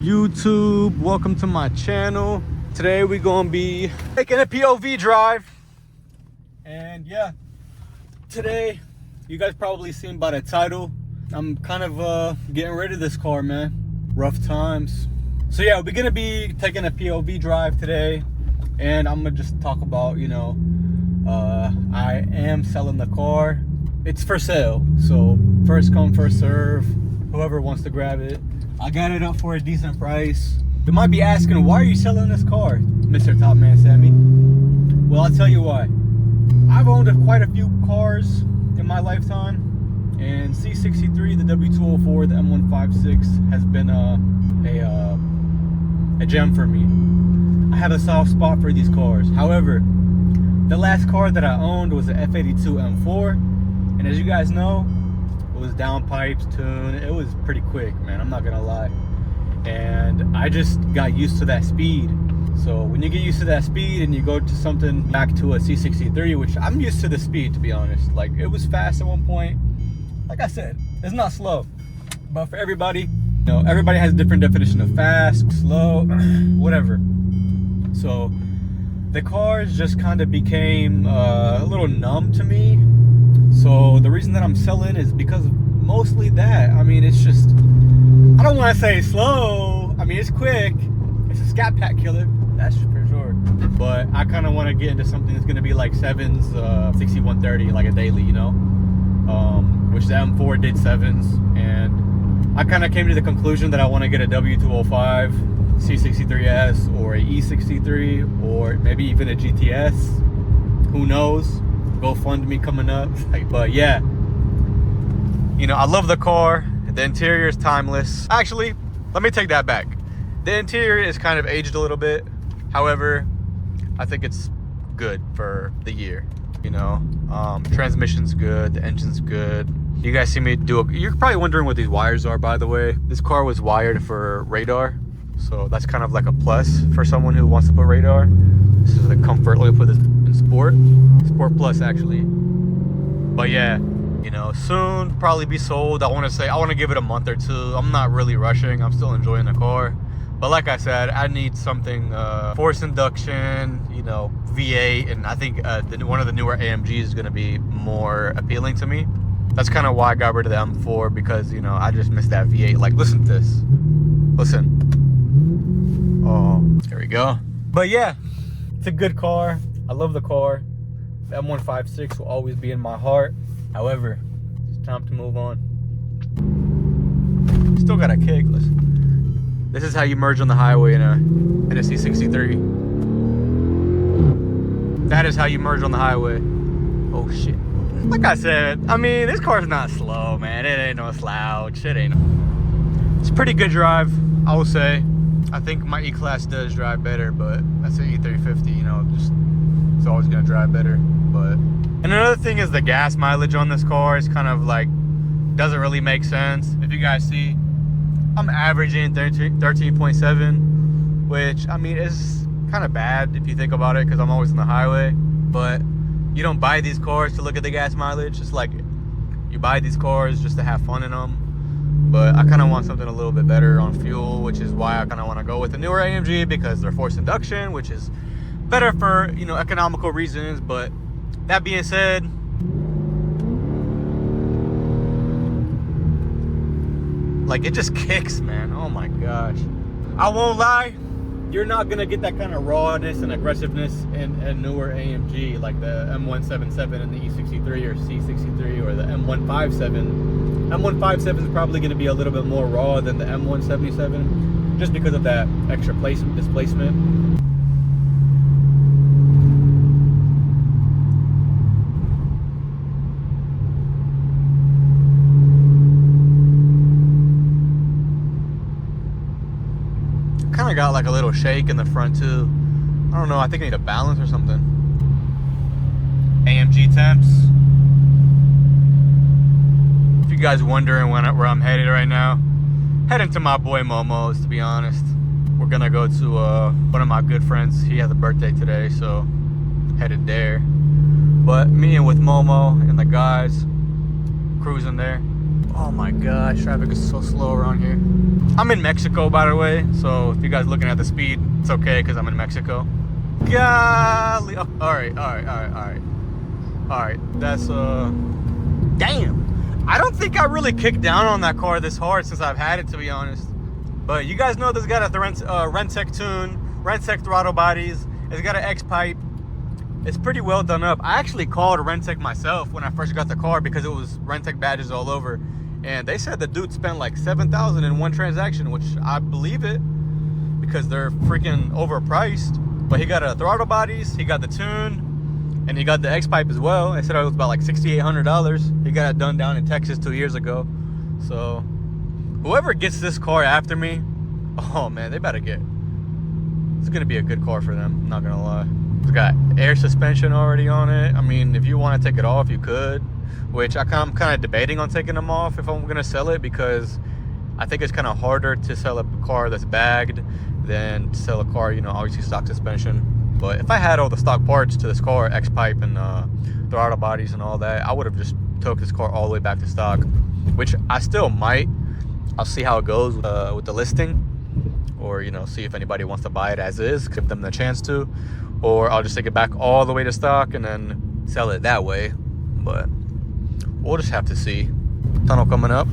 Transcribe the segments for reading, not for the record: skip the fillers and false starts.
YouTube, welcome to my channel. Today we're gonna be taking a POV drive, and yeah, today you guys probably seen by the title, I'm kind of getting rid of this car, man. Rough times. So yeah, we're gonna be taking a POV drive today, and I'm gonna just talk about, I am selling the car. It's for sale, so first come first serve, whoever wants to grab it. I got it up for a decent price. You might be asking, why are you selling this car, Mr. Top Man Sammy? Well, I'll tell you why. I've owned quite a few cars in my lifetime, and C63, the W204, the M156 has been a gem for me. I have a soft spot for these cars. However, the last car that I owned was the F82 M4, and as you guys know, it was downpipes, tune. It was pretty quick, man, I'm not gonna lie. And I just got used to that speed. So when you get used to that speed and you go to something back to a C63, which I'm used to the speed, to be honest. Like, it was fast at one point. Like I said, it's not slow. But for everybody, everybody has a different definition of fast, slow, whatever. So the cars just kind of became a little numb to me. So the reason that I'm selling is because of mostly that. I mean, it's just, I don't want to say slow. I mean, it's quick. It's a scat pack killer, that's for sure. But I kind of want to get into something that's going to be like 7s, 6130, like a daily, which the M4 did 7s. And I kind of came to the conclusion that I want to get a W205 C63S or a E63 or maybe even a GTS. Who knows? GoFundMe coming up. But yeah, I love the car. The interior is timeless. Actually, let me take that back. The interior is kind of aged a little bit. However, I think it's good for the year. Transmission's good, the engine's good. You guys see me you're probably wondering what these wires are, by the way. This car was wired for radar, so that's kind of like a plus for someone who wants to put radar. This is the comfort. Let me put this in sport plus, actually. But yeah, soon probably be sold. I want to give it a month or two. I'm not really rushing. I'm still enjoying the car. But like I said, I need something forced induction, V8, and I think one of the newer AMGs is going to be more appealing to me. That's kind of why I got rid of the M4, because I just missed that V8. Like, listen to this. Listen. Oh, there we go. But yeah, it's a good car. I love the car. The M156 will always be in my heart. However, it's time to move on. Still got a kick. Listen. This is how you merge on the highway in a C63. That is how you merge on the highway. Oh shit. Like I said, I mean, this car's not slow, man. It ain't no slouch. It's a pretty good drive, I will say. I think my E-Class does drive better, but that's an E350, it's always gonna drive better. And another thing is the gas mileage on this car is kind of like, doesn't really make sense. If you guys see, I'm averaging 13.7, which, I mean, is kind of bad if you think about it, because I'm always on the highway. But you don't buy these cars to look at the gas mileage. It's like, you buy these cars just to have fun in them. But I kind of want something a little bit better on fuel, which is why I kind of want to go with the newer AMG, because they're forced induction, which is better for, economical reasons. But that being said, like, it just kicks, man. Oh my gosh. I won't lie, you're not gonna get that kind of rawness and aggressiveness in a newer AMG, like the M177 and the E63 or C63 or the M157. M157 is probably gonna be a little bit more raw than the M177, just because of that extra displacement. Kind of got like a little shake in the front too. I don't know, I think I need a balance or something. AMG temps. If you guys wondering where I'm headed right now, heading to my boy Momo's, to be honest. We're gonna go to one of my good friends. He has a birthday today, so headed there. But me and with Momo and the guys cruising there. Oh my gosh, traffic is so slow around here. I'm in Mexico, by the way, so if you guys looking at the speed, it's okay because I'm in Mexico. Golly. Oh, all right. That's damn. I don't think I really kicked down on that car this hard since I've had it, to be honest. But you guys know this got a Rentec tune, Rentec throttle bodies. It's got an X pipe. It's pretty well done up. I actually called Rentec myself when I first got the car because it was Rentec badges all over, and they said the dude spent like $7,000 in one transaction, which I believe it because they're freaking overpriced. But he got a throttle bodies, he got the tune, and he got the X pipe as well. I said it was about like $6,800. He got it done down in Texas 2 years ago. So whoever gets this car after me, oh man, they better get. It's gonna be a good car for them. I'm not gonna lie. It's got air suspension already on it. I mean, if you want to take it off, you could. Which I'm kind of debating on taking them off if I'm gonna sell it, because I think it's kind of harder to sell a car that's bagged than to sell a car, you know, obviously stock suspension. But if I had all the stock parts to this car, X pipe and throttle bodies and all that, I would have just took this car all the way back to stock, which I still might. I'll see how it goes with the listing, or you know, see if anybody wants to buy it as is, give them the chance to, or I'll just take it back all the way to stock and then sell it that way. But we'll just have to see. Tunnel coming up.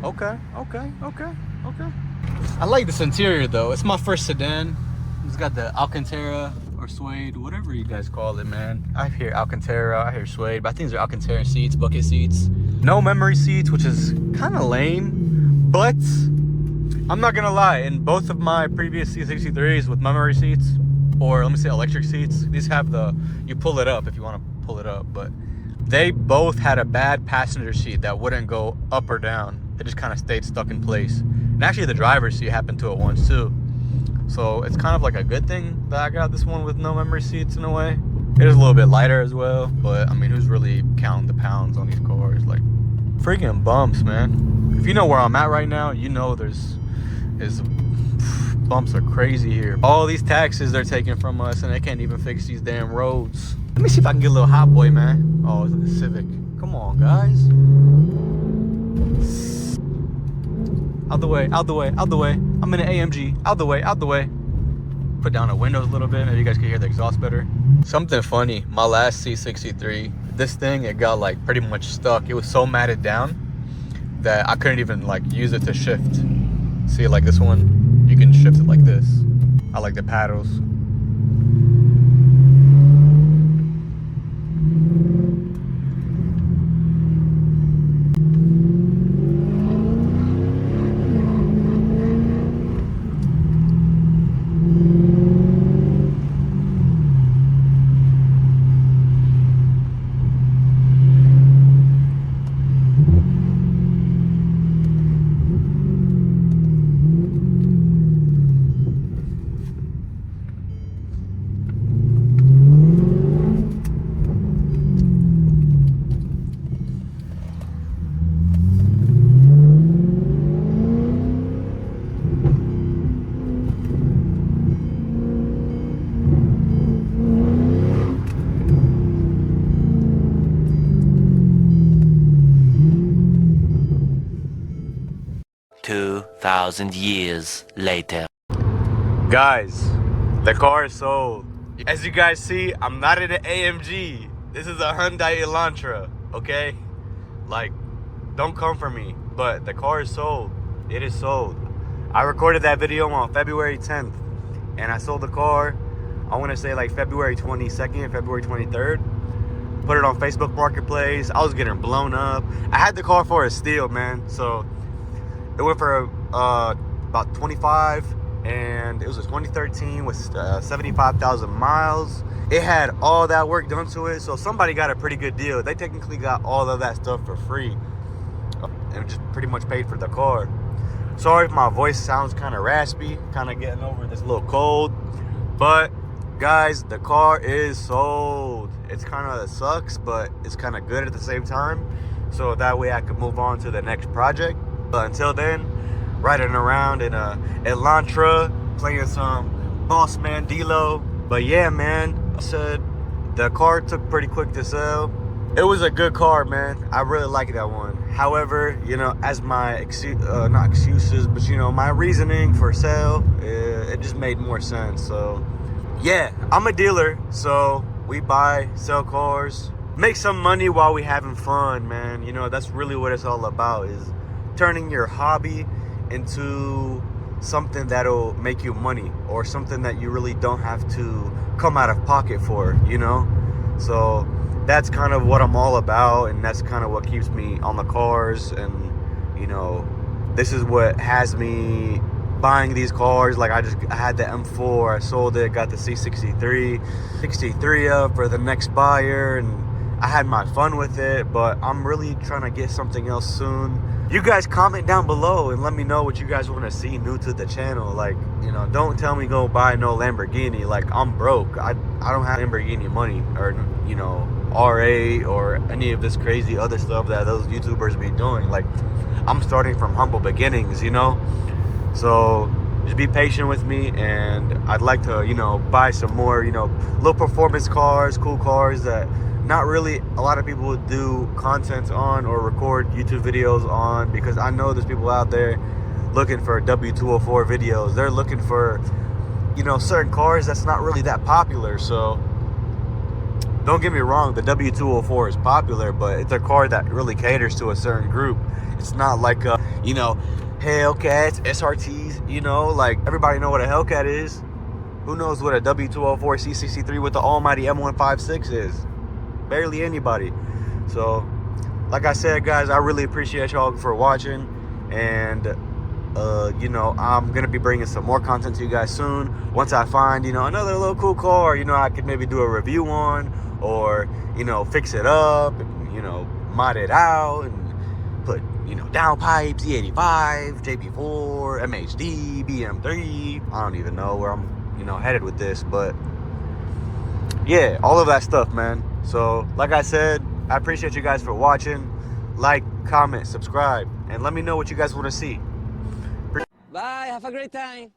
Okay. I like this interior though. It's my first sedan. It's got the Alcantara or suede, whatever you guys call it, man. I hear Alcantara, I hear suede, but I think these are Alcantara seats, bucket seats. No memory seats, which is kind of lame, but I'm not gonna lie, in both of my previous C63s with memory seats, or let me say electric seats, these have you pull it up if you want to pull it up, but they both had a bad passenger seat that wouldn't go up or down. It just kind of stayed stuck in place. And actually the driver's seat happened to it once too. So it's kind of like a good thing that I got this one with no memory seats in a way. It is a little bit lighter as well, but I mean, who's really counting the pounds on these cars? Like, freaking bumps, man. If you know where I'm at right now, you know there's bumps are crazy here. All these taxes they're taking from us, and they can't even fix these damn roads. Let me see if I can get a little hot boy, man. Oh, it's like a Civic. Come on, guys. Out the way. I'm in an AMG. Out the way. Put down the windows a little bit. Maybe you guys can hear the exhaust better. Something funny. My last C63, this thing, it got like pretty much stuck. It was so matted down that I couldn't even like use it to shift. See, like this one, you can shift it like this. I like the paddles. Thousand years later. Guys, the car is sold. As you guys see, I'm not in an AMG. This is a Hyundai Elantra, okay? Like, don't come for me, but the car is sold. It is sold. I recorded that video on February 10th, and I sold the car, I want to say like February 22nd, February 23rd. Put it on Facebook Marketplace. I was getting blown up. I had the car for a steal, man, so it went for about 25, and it was a 2013 with 75,000 miles. It had all that work done to it, so somebody got a pretty good deal. They technically got all of that stuff for free, and just pretty much paid for the car. Sorry if my voice sounds kind of raspy, kind of getting over this little cold, but guys, the car is sold. It's kind of sucks, but it's kind of good at the same time, so that way I can move on to the next project. But until then, riding around in a Elantra, playing some Boss Man D-Lo, But yeah, man, I said the car took pretty quick to sell. It was a good car, man. I really like that one. However, you know, as my not excuses, but you know, my reasoning for sale, it just made more sense. So yeah, I'm a dealer, so we buy, sell cars, make some money while we having fun, man. You know, that's really what it's all about, is turning your hobby into something that'll make you money, or something that you really don't have to come out of pocket for, you know? So that's kind of what I'm all about, and that's kind of what keeps me on the cars. And you know, this is what has me buying these cars. Like I had the M4, I sold it, got the C63 up for the next buyer, and I had my fun with it. But I'm really trying to get something else soon. You guys comment down below and let me know what you guys want to see new to the channel. Like, you know, don't tell me go buy no Lamborghini. Like, I'm broke. I don't have Lamborghini money, or you know, R8 or any of this crazy other stuff that those YouTubers be doing. Like, I'm starting from humble beginnings, you know? So just be patient with me, and I'd like to, you know, buy some more, you know, low performance cars, cool cars that not really a lot of people would do content on or record YouTube videos on, because I know there's people out there looking for W204 videos. They're looking for, you know, certain cars that's not really that popular. So don't get me wrong, the W204 is popular, but it's a car that really caters to a certain group. It's not like a, you know, Hellcats, SRTs, you know, like everybody know what a Hellcat is. Who knows what a W204 C63 with the almighty M156 is? Barely anybody. So like I said, guys, I really appreciate y'all for watching, and you know, I'm gonna be bringing some more content to you guys soon. Once I find, you know, another little cool car, you know, I could maybe do a review on, or you know, fix it up and, you know, mod it out and put, you know, downpipes, E85, JP4, MHD, BM3. I don't even know where I'm, you know, headed with this, but yeah, all of that stuff, man. So like I said, I appreciate you guys for watching. Like, comment, subscribe, and let me know what you guys want to see. Bye, have a great time.